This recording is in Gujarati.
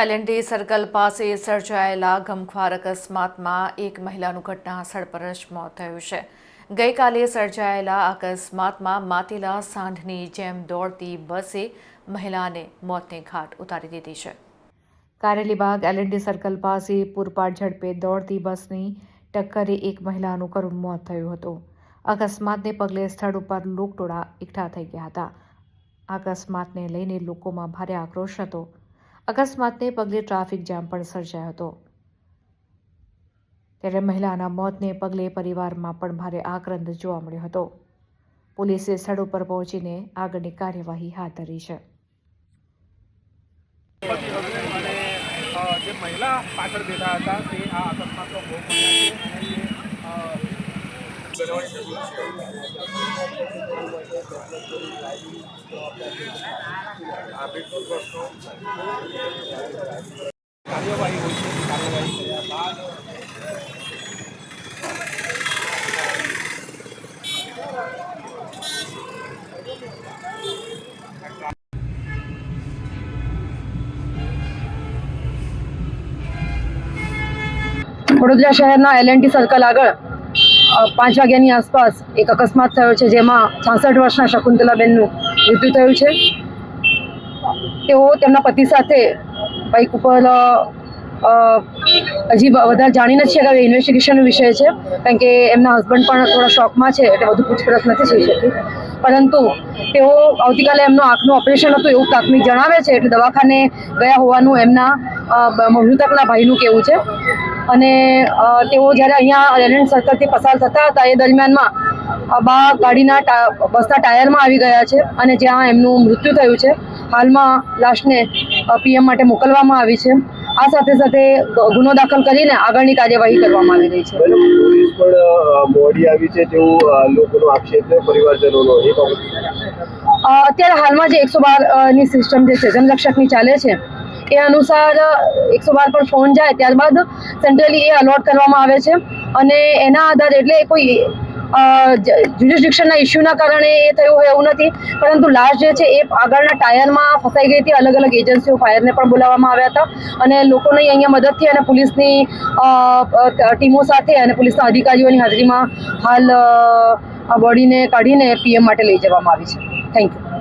એલએનડી સર્કલ પાસે સર્જાયેલા ગમખ્વાર અકસ્માતમાં એક મહિલાનું ઘટનાસ્થળ પર જ મોત થયું છે। ગઈકાલે સર્જાયેલા અકસ્માતમાં માતેલા સાંઢની જેમ દોડતી બસે મહિલાને મોતને ઘાટ ઉતારી દીધી છે। કારેલીબાગ એલએનડી સર્કલ પાસે પૂરપાટ ઝડપે દોડતી બસની ટક્કરે એક મહિલાનું કરુણ મોત થયું હતું। અકસ્માતને પગલે સ્થળ ઉપર લોકટોળા એકઠા થઈ ગયા હતા। અકસ્માતને લઈને લોકોમાં ભારે આક્રોશ હતો। અકસ્માતને પગલે ટ્રાફિક જામ પણ સર્જાયો હતો। ત્યારે મહિલાના મોતને પગલે પરિવારમાં પણ ભારે આક્રંદ જોવા મળ્યો હતો। પોલીસે સ્થળ ઉપર પહોંચીને આગળની કાર્યવાહી હાથ ધરી છે। જે મહિલા પાછળ બેઠા હતા તે આ અકસ્માતનો ભોગ કાર્યવાહી હોય છે। કાર્યવાહી કર્યા બાદ વડોદરા શહેરના એલએનડી સર્કલ આગળ 5 વાગ્યાની આસપાસ એક અકસ્માત થયો છે, જેમાં 66 વર્ષના શકુંતલાબેનનું મૃત્યુ થયું છે। તેઓ તેમના પતિ સાથે બાઇક ઉપર હજી વધારે જાણી નથી શકાય, ઇન્વેસ્ટિગેશનનો વિષય છે, કારણ કે એમના હસબન્ડ પણ થોડા શોકમાં છે, એટલે વધુ પૂછપરછ નથી થઈ શકી। પરંતુ તેઓ આવતીકાલે એમનું આંખનું ઓપરેશન હતું એવું પ્રાથમિક જણાવે છે, એટલે દવાખાને ગયા હોવાનું એમના મૃતકના ભાઈનું કહેવું છે। અને તેઓ જ્યારે અહીંયા એલએનડી સર્કલથી પસાર થતા હતા એ દરમિયાનમાં ગાડીના બસના ટાયરમાં આવી ગયા છે અને જ્યાં એમનું મૃત્યુ થયું છે। હાલમાં લાશને પીએમ માટે મોકલવામાં આવી છે। આ સાથે સાથે ગુનો દાખલ કરીને આગળની કાર્યવાહી કરવામાં આવી રહી છે। પોલીસ પણ મોડી આવી છે તેવું લોકોનો આક્ષેપ છે, પરિવારજનોનો। અત્યારે હાલમાં જે 112ની સિસ્ટમ જે છે જનરક્ષકની ચાલે છે એ અનુસાર 112 પર ફોન જાય ત્યારબાદ સેન્ટ્રલી એ અલોટ કરવામાં આવે છે અને એના આધારે એટલે કોઈ જ્યુરિસ્ડિક્શનના ઇસ્યુના કારણે એ થયું હોય એવું નથી, પરંતુ લાશ જે છે એ આગળના ટાયરમાં ફસાઈ ગઈ હતી। અલગ અલગ એજન્સીઓ ફાયરને પણ બોલાવવામાં આવ્યા હતા અને લોકોની અહીંયા મદદથી અને પોલીસની ટીમો સાથે અને પોલીસના અધિકારીઓની હાજરીમાં હાલ બોડીને કાઢીને પીએમ માટે લઈ જવામાં આવી છે। Thank you.